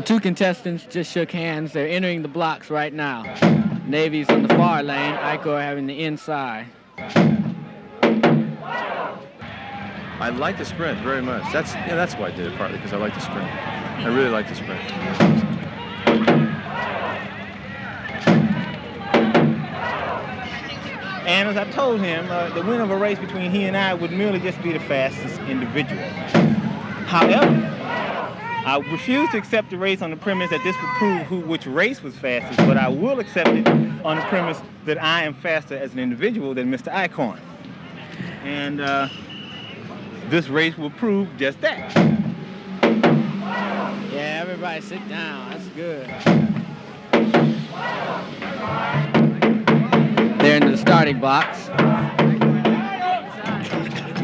The two contestants just shook hands. They're entering the blocks right now. Navies on the far lane, Eichorn having the inside. I like the sprint very much. That's why I did it, partly because I like the sprint. I really like the sprint. And as I told him, the winner of a race between he and I would merely just be the fastest individual. However, I refuse to accept the race on the premise that this would prove which race was fastest, but I will accept it on the premise that I am faster as an individual than Mr. Eichorn. And this race will prove just that. Yeah, everybody sit down. That's good. They're in the starting blocks.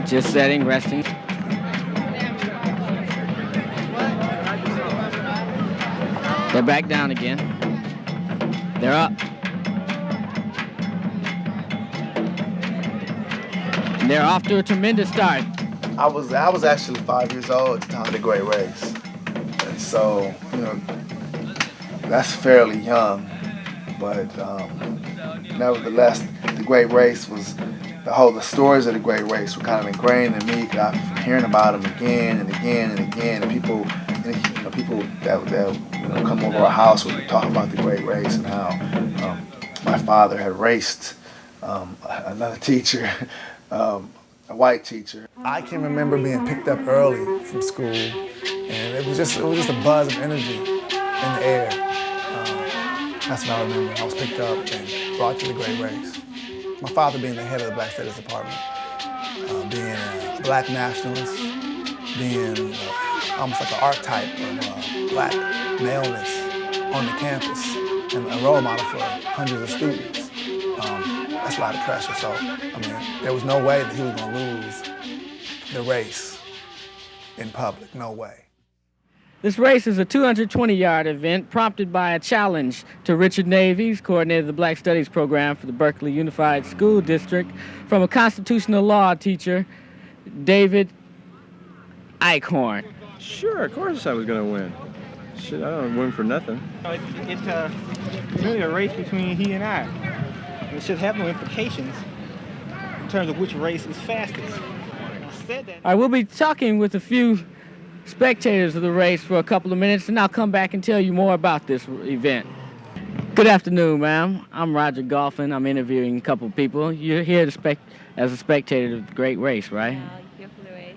Just setting, resting. They're back down again. They're up. And they're off to a tremendous start. I was actually 5 years old at the time of the Great Race. And so, that's fairly young. But nevertheless, the Great Race was, the stories of the Great Race were kind of ingrained in me, because I've been hearing about them again and again and again. And people that come over our house would talk about the Great Race and how my father had raced another teacher, a white teacher. I can remember being picked up early from school, and it was just a buzz of energy in the air. That's what I remember. I was picked up and brought to the Great Race. My father being the head of the Black Studies Department, being a black nationalist, being almost like an archetype of black maleness on the campus, and a role model for hundreds of students. That's a lot of pressure. So, there was no way that he was going to lose the race in public. No way. This race is a 220-yard event prompted by a challenge to Richard Navies, coordinator of the Black Studies program for the Berkeley Unified School District, from a constitutional law teacher, David Eichorn. Sure, of course I was going to win. Shit, I don't win for nothing. It's really a race between he and I. It should have no implications in terms of which race is fastest. All right, we'll be talking with a few spectators of the race for a couple of minutes, and I'll come back and tell you more about this event. Good afternoon, ma'am. I'm Roger Golfin. I'm interviewing a couple of people. You're here as a spectator of the great race, right? No, you're here for the race.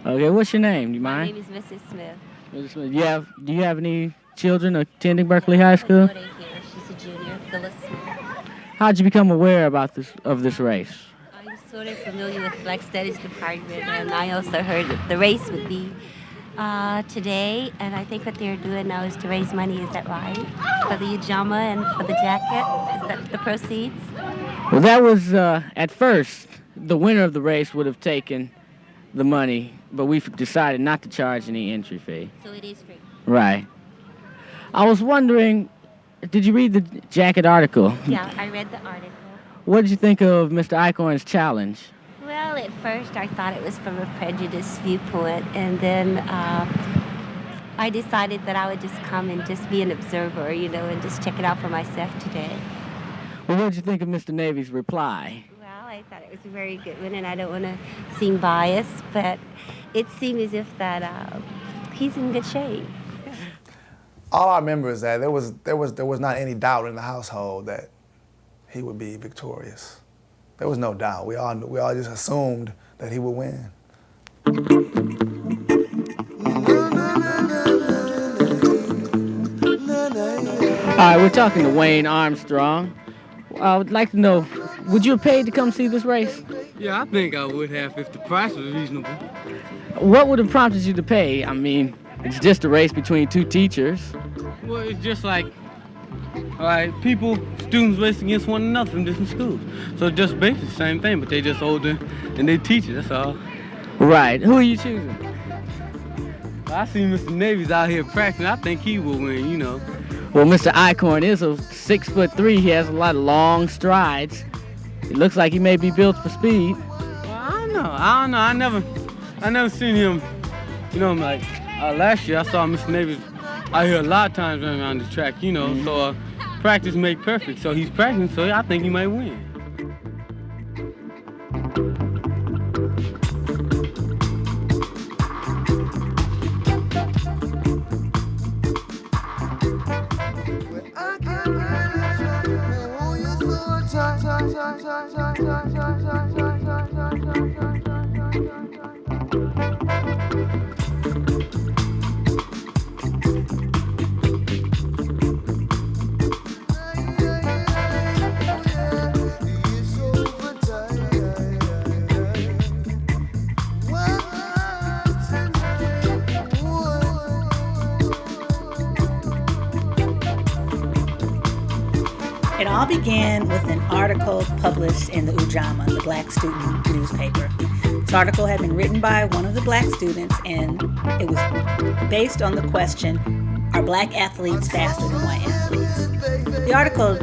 Okay, what's your name? Do you My mind? name is Mrs. Smith. Mrs. Smith. Do you have any children attending Berkeley High School? My daughter here. She's a junior, Phyllis Smith. How'd you become aware about this race? I'm sort of familiar with Black Studies Department, and I also heard that the race would be today, and I think what they're doing now is to raise money. Is that right? For the UJAMAA and for the jacket? Is that the proceeds? Well, that was, at first, the winner of the race would have taken the money, but we've decided not to charge any entry fee. So it is free. Right. I was wondering, did you read the jacket article? Yeah, I read the article. What did you think of Mr. Eichorn's challenge? Well, at first I thought it was from a prejudiced viewpoint, and then I decided that I would just come and just be an observer, and just check it out for myself today. Well, what did you think of Mr. Navies' reply? Well, I thought it was a very good one, and I don't want to seem biased, but it seemed as if that he's in good shape. All I remember is that there was not any doubt in the household that he would be victorious. There was no doubt. We all just assumed that he would win. All right, we're talking to Wayne Armstrong. I would like to know, would you have paid to come see this race? Yeah, I think I would have if the price was reasonable. What would have prompted you to pay? I mean, it's just a race between two teachers. Well, it's just like students racing against one another from different schools. So it's just basically the same thing, but they just older and they teach it, that's all. Right. Who are you choosing? I see Mr. Navies out here practicing. I think he will win, Well, Mr. Eichorn is a 6'3". He has a lot of long strides. It looks like he may be built for speed. Well, I don't know. I never seen him, last year I saw Mr. Navies I hear a lot of times running around the track, you know, so practice make perfect. So he's practicing, so I think he might win. It all began with an article published in the UJAMAA, the Black student newspaper. This article had been written by one of the Black students, and it was based on the question, are Black athletes faster than white athletes? The article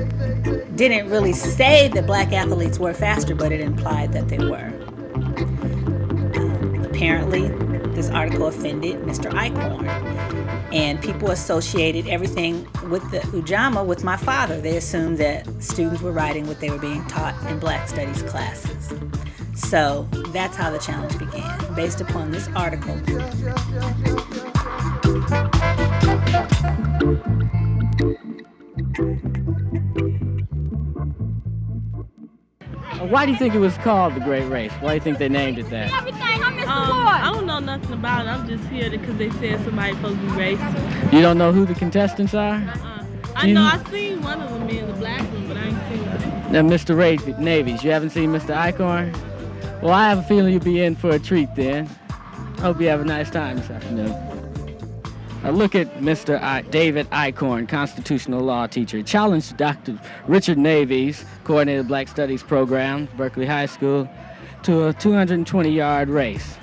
didn't really say that Black athletes were faster, but it implied that they were. Apparently, this article offended Mr. Eichorn, and people associated everything with the UJAMAA with my father. They assumed that students were writing what they were being taught in Black studies classes. So that's how the challenge began, based upon this article. Why do you think it was called the Great Race? Why do you think they named it that? I don't know nothing about it. I'm just here because they said somebody's supposed to be racing. You don't know who the contestants are? I know I seen one of them being the black one, but I ain't seen them. Now, Mr. Navies, you haven't seen Mr. Eichorn? Well, I have a feeling you'll be in for a treat then. Hope you have a nice time this afternoon. Now look at Mr. David Eichorn, constitutional law teacher. Challenged Dr. Richard Navies, coordinator of Black Studies program, Berkeley High School, to a 220-yard race.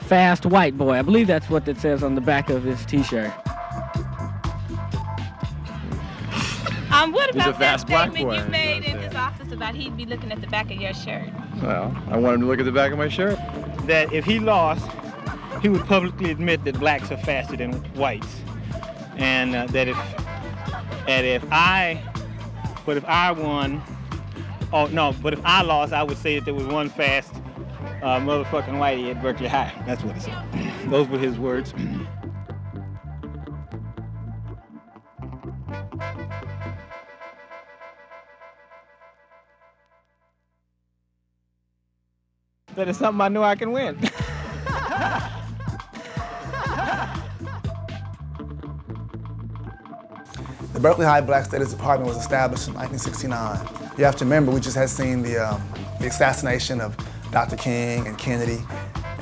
Fast white boy. I believe that's what it says on the back of his T-shirt. What He's a about that fast black statement boy. you made in his office about he'd be looking at the back of your shirt? Well, I want him to look at the back of my shirt. That if he lost, he would publicly admit that blacks are faster than whites, and if I lost, I would say that there was one fast motherfucking whitey at Berkeley High. That's what he said. Those were his words. That is something I knew I can win. The Berkeley High Black Studies Department was established in 1969. You have to remember, we just had seen the assassination of Dr. King and Kennedy,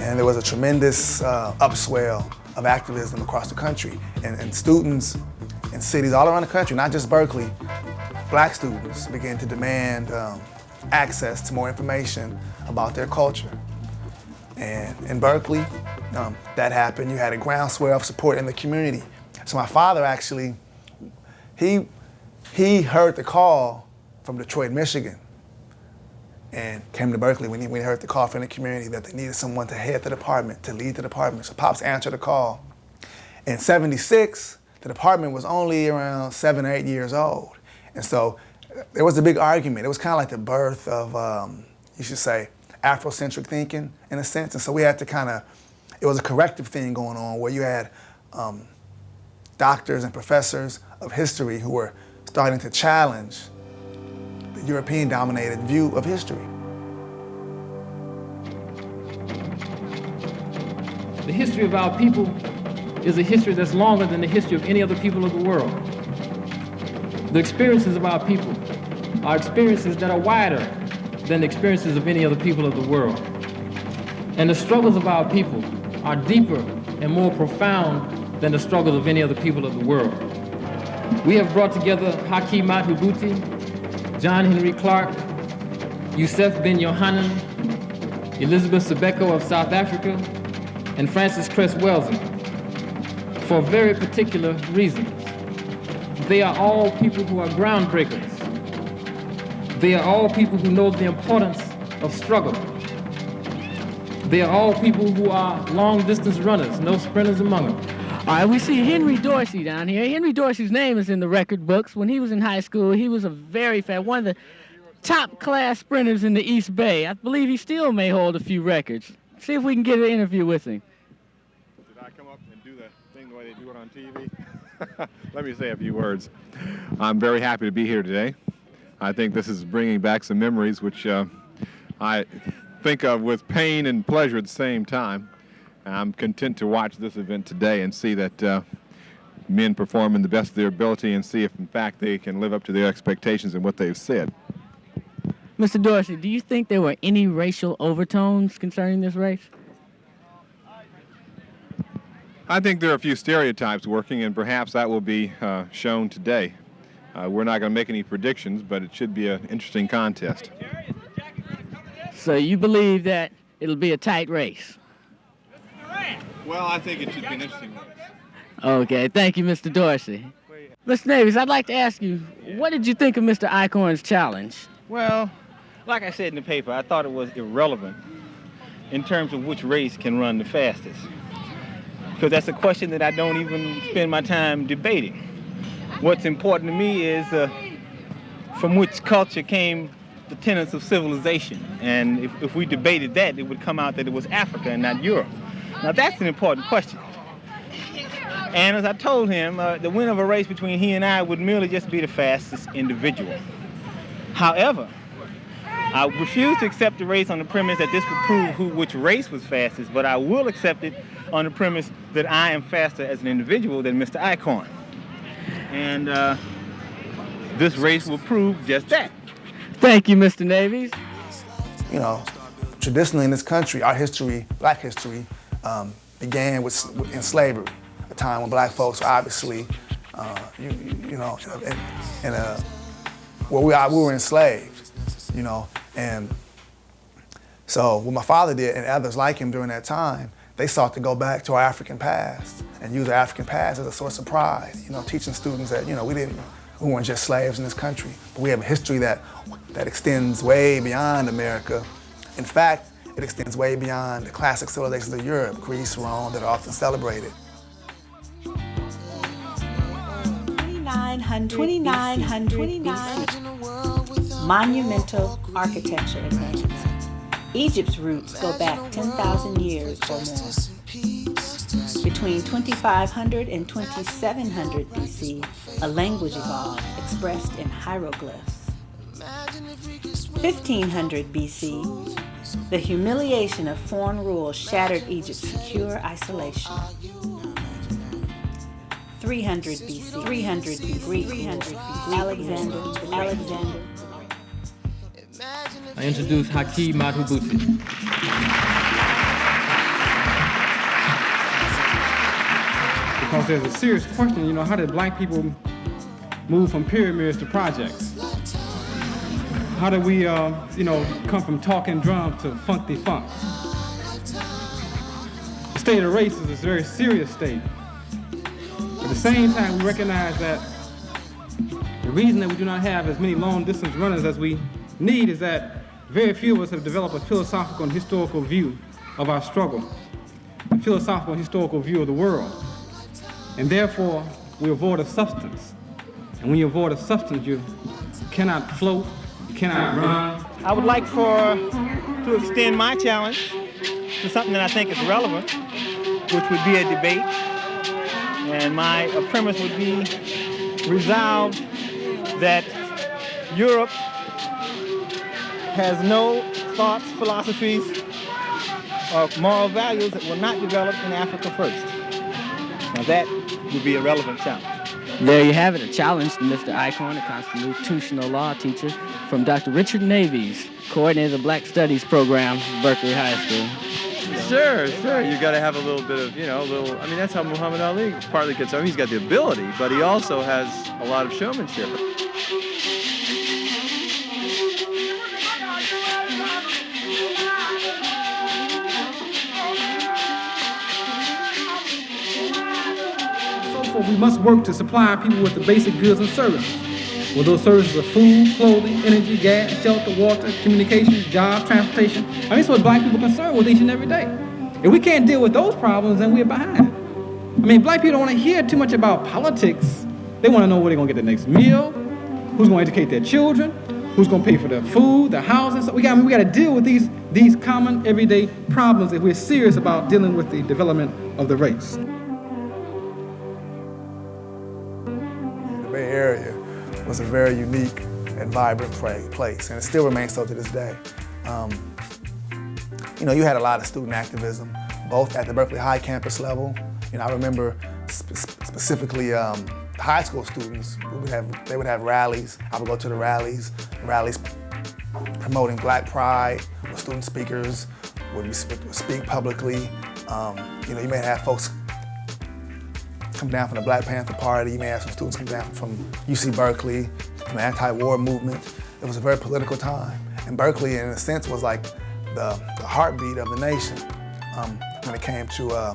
and there was a tremendous upswell of activism across the country. And students in cities all around the country, not just Berkeley, black students began to demand access to more information about their culture. And in Berkeley, that happened. You had a groundswell of support in the community. So my father actually, he heard the call from Detroit, Michigan, and came to Berkeley when he heard the call from the community that they needed someone to head the department, to lead the department. So Pops answered the call. In '76, the department was only around 7 or 8 years old. And so there was a big argument. It was kind of like the birth of, you should say, Afrocentric thinking in a sense. And so we had to it was a corrective thing going on where you had doctors and professors of history who were starting to challenge the European-dominated view of history. The history of our people is a history that's longer than the history of any other people of the world. The experiences of our people are experiences that are wider than the experiences of any other people of the world. And the struggles of our people are deeper and more profound than the struggles of any other people of the world. We have brought together Hakeem Madhubuti, John Henry Clark, Yusuf bin Yohanan, Elizabeth Sebeko of South Africa, and Francis Cress Welsing for very particular reasons. They are all people who are groundbreakers. They are all people who know the importance of struggle. They are all people who are long-distance runners, no sprinters among them. All right, we see Henry Dorsey down here. Henry Dorsey's name is in the record books. When he was in high school, he was a very fast, one of the top class sprinters in the East Bay. I believe he still may hold a few records. See if we can get an interview with him. Did I come up and do the thing the way they do it on TV? Let me say a few words. I'm very happy to be here today. I think this is bringing back some memories which I think of with pain and pleasure at the same time. I'm content to watch this event today and see that men perform in the best of their ability and see if, in fact, they can live up to their expectations and what they've said. Mr. Dorsey, do you think there were any racial overtones concerning this race? I think there are a few stereotypes working, and perhaps that will be shown today. We're not going to make any predictions, but it should be an interesting contest. So you believe that it'll be a tight race? Well, I think it should be an interesting race. Okay, thank you, Mr. Dorsey. Mr. Navies, I'd like to ask you, what did you think of Mr. Eichorn's challenge? Well, like I said in the paper, I thought it was irrelevant in terms of which race can run the fastest. Because that's a question that I don't even spend my time debating. What's important to me is from which culture came the tenets of civilization. And if we debated that, it would come out that it was Africa and not Europe. Now that's an important question. And as I told him, the winner of a race between he and I would merely just be the fastest individual. However, I refuse to accept the race on the premise that this would prove which race was fastest, but I will accept it on the premise that I am faster as an individual than Mr. Eichorn. And this race will prove just that. Thank you, Mr. Navies. You know, traditionally in this country, our history, black history, began in slavery, a time when black folks were obviously, where we were enslaved, you know, and so what my father did and others like him during that time, they sought to go back to our African past and use our African past as a source of pride, you know, teaching students that, you know, we weren't just slaves in this country, but we have a history that extends way beyond America. In fact, it extends way beyond the classic civilizations of Europe, Greece, Rome, that are often celebrated. 2900 BC. Monumental architecture advanced. Egypt's roots go back 10,000 years or more. Between 2500 and 2700 BC, a language evolved, expressed in hieroglyphs. 1500 BC, the humiliation of foreign rule shattered Egypt's secure isolation. 300 BC, Greek, Alexander. I introduce Haki Madhubuti. Because there's a serious question, you know, how did black people move from pyramids to projects? How did we, come from talking drums to funky funk? The state of race is a very serious state. At the same time, we recognize that the reason that we do not have as many long-distance runners as we need is that very few of us have developed a philosophical and historical view of our struggle, a philosophical and historical view of the world. And therefore, we avoid a substance. And when you avoid a substance, you cannot float, you cannot run. I would like to extend my challenge to something that I think is relevant, which would be a debate. And my premise would be resolved that Europe has no thoughts, philosophies, or moral values that were not developed in Africa first. Now that would be a relevant challenge. There you have it, a challenge to Mr. Eichorn, a constitutional law teacher, from Dr. Richard Navies, coordinator of the Black Studies program at Berkeley High School. Sure. You got to have a little bit of, I mean, that's how Muhammad Ali partly gets over. He's got the ability, but he also has a lot of showmanship. So we must work to supply people with the basic goods and services. Well, those services are food, clothing, energy, gas, shelter, water, communications, jobs, transportation. I mean, that's what black people are concerned with each and every day. If we can't deal with those problems, then we're behind. I mean, black people don't want to hear too much about politics. They want to know where they're going to get the next meal, who's going to educate their children, who's going to pay for their food, their housing. So we got to deal with these common everyday problems if we're serious about dealing with the development of the race. The Bay Area was a very unique and vibrant place, and it still remains so to this day. You had a lot of student activism, both at the Berkeley High campus level. I remember specifically high school students, they would have rallies. I would go to the rallies promoting Black Pride, where student speakers would speak publicly. You may have folks come down from the Black Panther Party. You may have some students come down from UC Berkeley, from the anti-war movement. It was a very political time. And Berkeley, in a sense, was like the heartbeat of the nation when it came to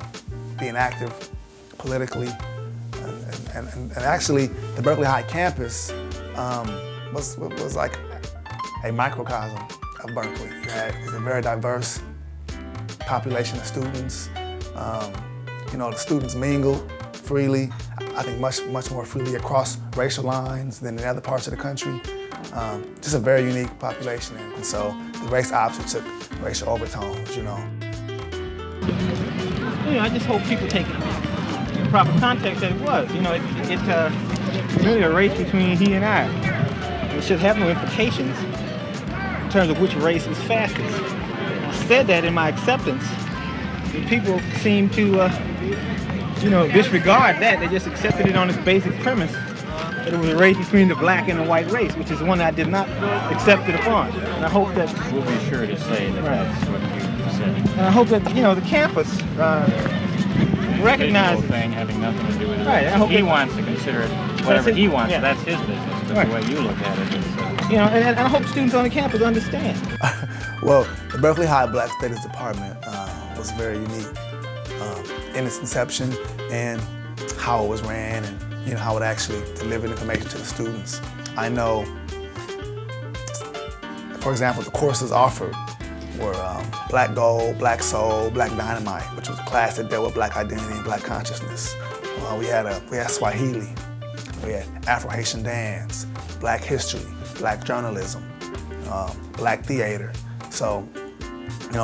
being active politically. And actually, the Berkeley High campus was like a microcosm of Berkeley. It was a very diverse population of students. The students mingled freely, I think much more freely across racial lines than in other parts of the country. Just a very unique population, and so the race obviously took racial overtones, I just hope people take it in the proper context that it was. It's really a race between he and I. It should have no implications in terms of which race is fastest. I said that in my acceptance, and people seem to disregard that. They just accepted it on its basic premise that it was a race between the black and the white race, which is the one that I did not accept it upon. And I hope that we'll be sure to say that that's what you said. And I hope that the campus recognizes thing having nothing to do with it. Right. I hope he wants to consider it whatever he wants. Yeah. That's his business. But the way you look at it is. And I hope students on the campus understand. Well, the Berkeley High Black Studies Department was very unique in its inception and how it was ran and how it actually delivered information to the students. I know, for example, the courses offered were Black Gold, Black Soul, Black Dynamite, which was a class that dealt with Black identity and Black consciousness. We had Swahili, we had Afro-Haitian dance, Black history, Black journalism, Black theater. So,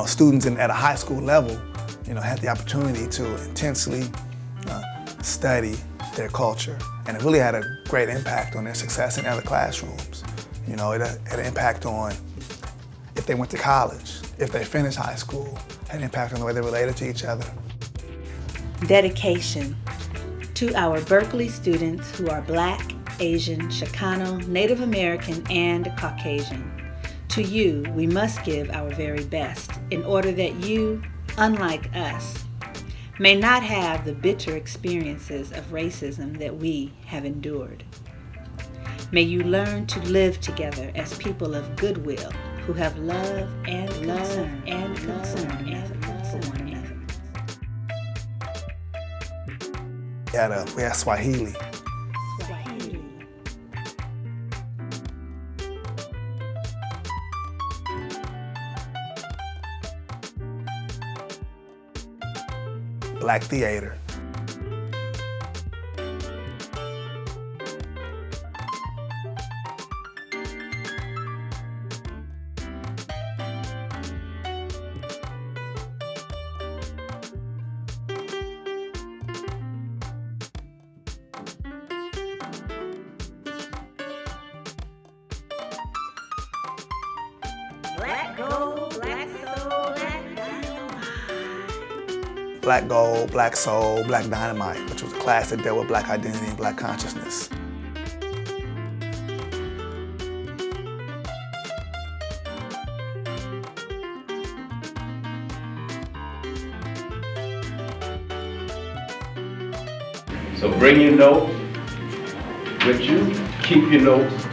students at a high school level, had the opportunity to intensely study their culture, and it really had a great impact on their success in other classrooms. It had an impact on if they went to college, if they finished high school, had an impact on the way they related to each other. Dedication to our Berkeley students who are Black, Asian, Chicano, Native American, and Caucasian. To you, we must give our very best in order that you, unlike us, may not have the bitter experiences of racism that we have endured. May you learn to live together as people of goodwill who have love and concern for one another. We had Swahili. Black theater. Black Gold, Black Soul, Black Black Gold, Black Soul, Black Dynamite, which was a class that dealt with Black identity and Black consciousness. So bring your notes with you, keep your notes,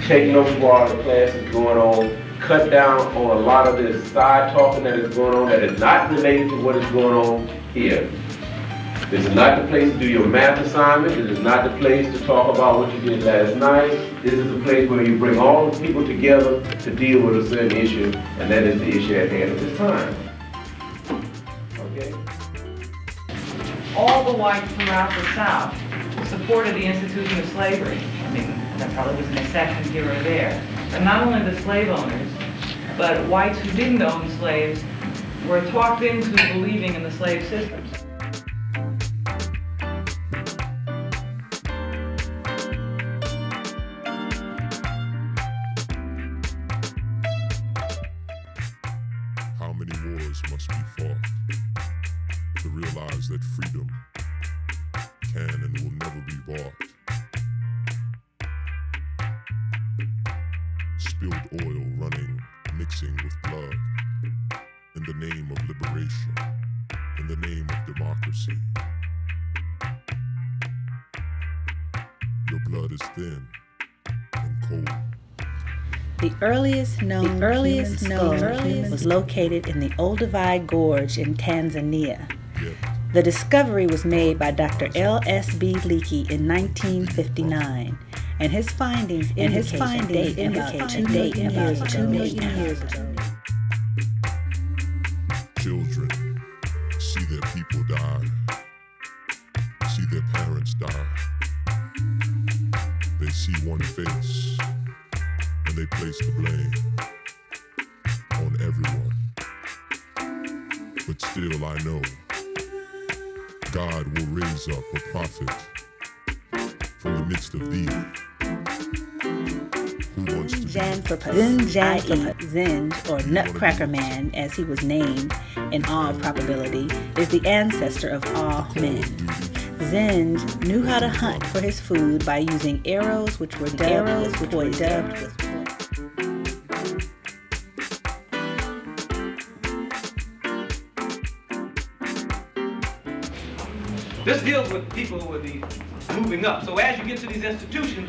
take notes while the class is going on, cut down on a lot of this side talking that is going on that is not related to what is going on here. This is not the place to do your math assignment. This is not the place to talk about what you did last night. This is the place where you bring all the people together to deal with a certain issue, and that is the issue at hand at this time. Okay? all the whites throughout the South supported the institution of slavery. I mean, there probably was an exception here or there. But not only the slave owners, but whites who didn't own slaves were talked into believing in the slave systems. How many wars must be fought to realize that freedom can and will never be bought? Spilled oil running, mixing with blood, in the name of liberation, in the name of democracy. Your blood is thin and cold. The earliest known human skull was located in the Olduvai Gorge in Tanzania. The discovery was made by Dr. L.S.B. Leakey in 1959, and his findings indicate about 2 million years ago. Children see their people die, see their parents die. They see one face, and they place the blame on everyone. But still I know God will raise up a prophet from the midst of thee who wants to Zinj, or Nutcracker Man, as he was named, in all probability, is the ancestor of all men. Zinj knew how to hunt for his food by using arrows which were dubbed with poison. This deals with people who are moving up. So as you get to these institutions,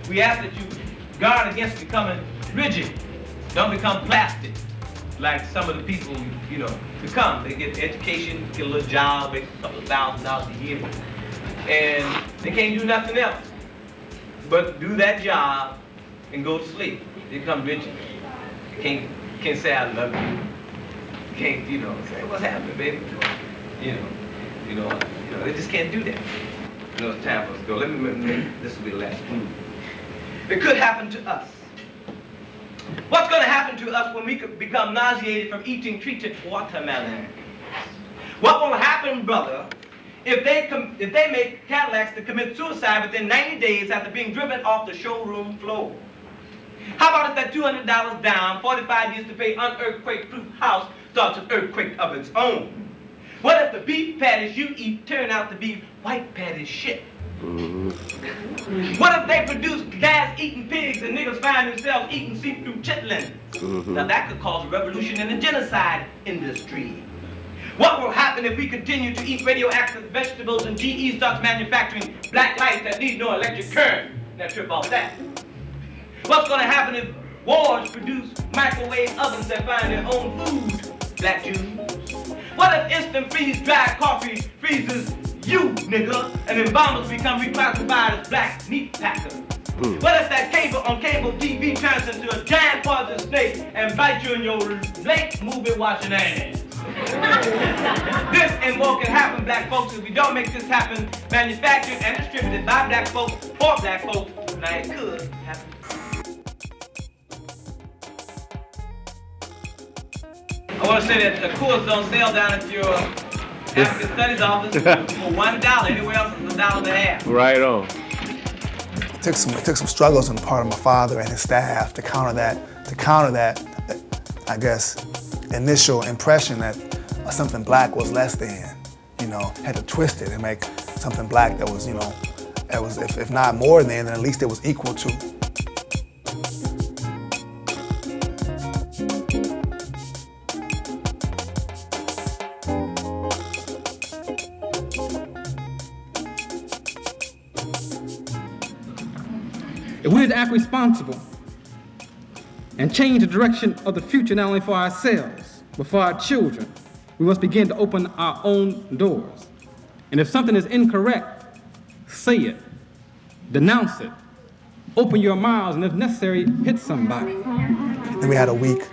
we ask that you guard against becoming rigid. Don't become plastic, like some of the people, become. They get education, get a little job, make a couple of $1,000s a year, and they can't do nothing else but do that job and go to sleep. They become rigid. They can't say I love you. Can't, say what's happening, baby. They just can't do that. It's time for us to go. This will be the last clue. It could happen to us. What's going to happen to us when we become nauseated from eating treated watermelon? What will happen, brother, if they make Cadillacs to commit suicide within 90 days after being driven off the showroom floor? How about if that $200 down, 45 years to pay unearthquake-proof house starts an earthquake of its own? What if the beef patties you eat turn out to be white patties shit? What if they produce gas-eating pigs and niggas find themselves eating see-through chitlins? Now that could cause a revolution in the genocide industry. What will happen if we continue to eat radioactive vegetables and GE starts manufacturing black lights that need no electric current? Now trip off that. What's going to happen if wars produce microwave ovens that find their own food? Black Jews. What if instant freeze-dried coffee freezes you, nigga, and then bombers become reclassified as black meat packers? What if that cable on cable TV turns into a giant poison snake and bites you in your late movie watching ass? This and more can happen, black folks, if we don't make this happen, manufactured and distributed by black folks for black folks. Now it could happen. I want to say that the course don't sell down at your African Studies office for $1. Anywhere else it's $1.50. Right on. It took some struggles on the part of my father and his staff to counter that, I guess, initial impression that something black was less than. Had to twist it and make something black that was, that was if not more than, then at least it was equal to. If we're to act responsible and change the direction of the future, not only for ourselves, but for our children, we must begin to open our own doors. And if something is incorrect, say it, denounce it, open your mouths, and if necessary, hit somebody. Then we had a week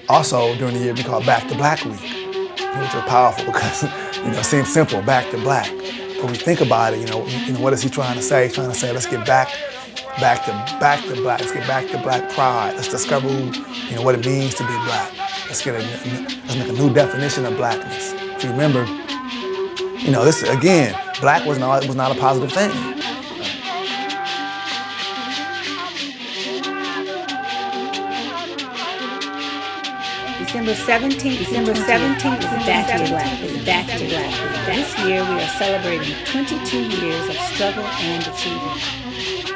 also during the year we called Back to Black Week, which was powerful because, it seemed simple, back to black. when we think about it, you know, what is he trying to say? He's trying to say, let's get back to black. Let's get back to black pride. Let's discover what it means to be black. Let's make a new definition of blackness. If you remember, this again, black was not a positive thing. December 17th is Back to Black. This year we are celebrating 22 years of struggle and achievement.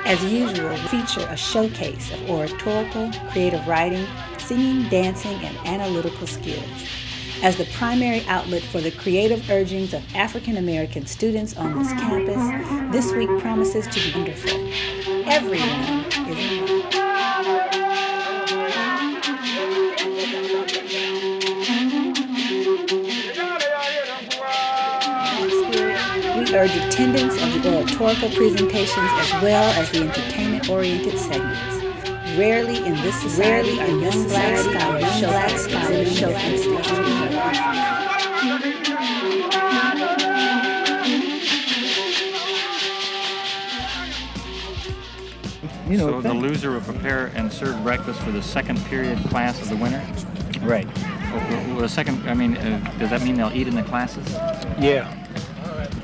As usual, we feature a showcase of oratorical, creative writing, singing, dancing, and analytical skills. As the primary outlet for the creative urgings of African American students on this campus, this week promises to be wonderful. Everyone is invited. We urge attendance of the oratorical presentations as well as the entertainment-oriented segments. Rarely in this society are young black scholars showcased. So the loser will prepare and serve breakfast for the second period class of the winner? Right. Well, the second, does that mean they'll eat in the classes? Yeah.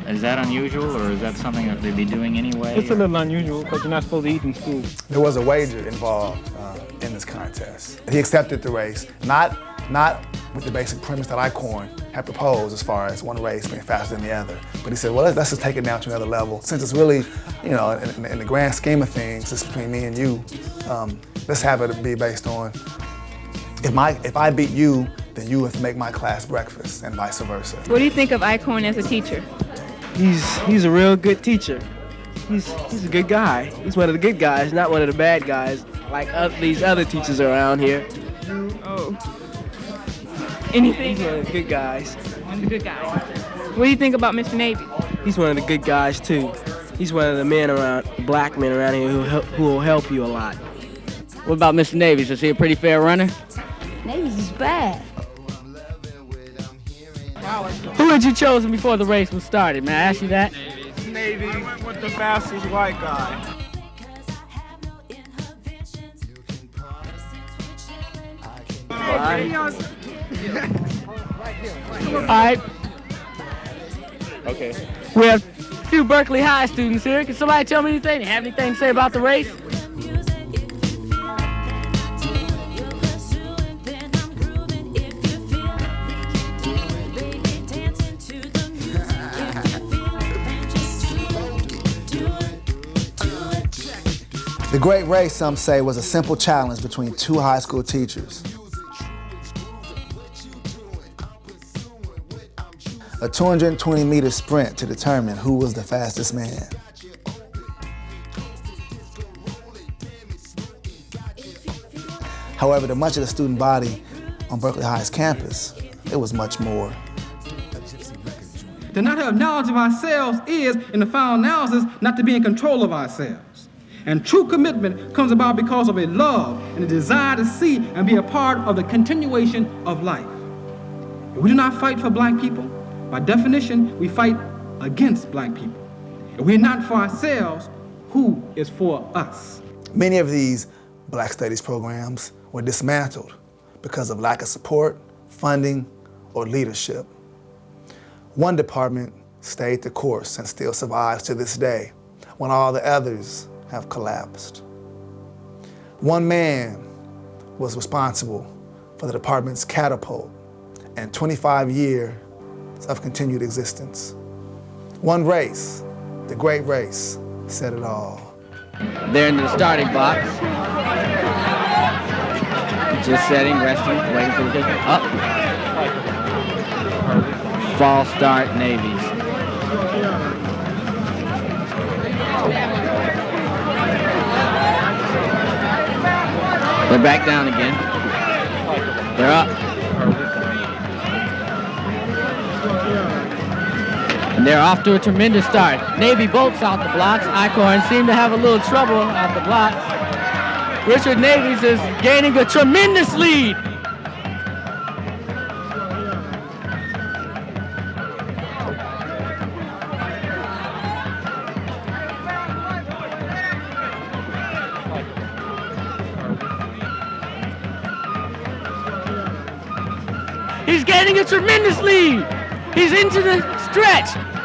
Is that unusual, or is that something that they'd be doing anyway? It's a little unusual because you're not supposed to eat in school. There was a wager involved in this contest. He accepted the race, not with the basic premise that Eichorn had proposed as far as one race being faster than the other. But he said, well, let's just take it down to another level. Since it's really, in the grand scheme of things, it's between me and you, let's have it be based on, if I beat you, then you have to make my class breakfast, and vice versa. What do you think of Eichorn as a teacher? He's a real good teacher. He's a good guy. He's one of the good guys, not one of the bad guys, like these other teachers around here. Oh. Anything? He's one of the good guys. One of the good guys. What do you think about Mr. Navies? He's one of the good guys too. He's one of the black men around here who will help you a lot. What about Mr. Navies? Is he a pretty fair runner? Navies is bad. Who had you chosen before the race was started? May I ask you that? Navies. I went with the fastest white guy. All right. Okay. We have a few Berkeley High students here. Can somebody tell me anything? Have anything to say about the race? The Great Race, some say, was a simple challenge between two high school teachers. A 220-meter sprint to determine who was the fastest man. However, to much of the student body on Berkeley High's campus, it was much more. To not have knowledge of ourselves is, in the final analysis, not to be in control of ourselves. And true commitment comes about because of a love and a desire to see and be a part of the continuation of life. If we do not fight for black people, by definition, we fight against black people. If we're not for ourselves, who is for us? Many of these Black Studies programs were dismantled because of lack of support, funding, or leadership. One department stayed the course and still survives to this day, when all the others have collapsed. One man was responsible for the department's catapult and 25 years of continued existence. One race, the Great Race, said it all. They're in the starting box. Just setting, resting, waiting for the kick. Up. False start, Navies. They're back down again. They're up. And they're off to a tremendous start. Navy bolts out the blocks. Eichorn seemed to have a little trouble out the blocks. Richard Navies is gaining a tremendous lead. He's gaining a tremendous lead. He's into the stretch.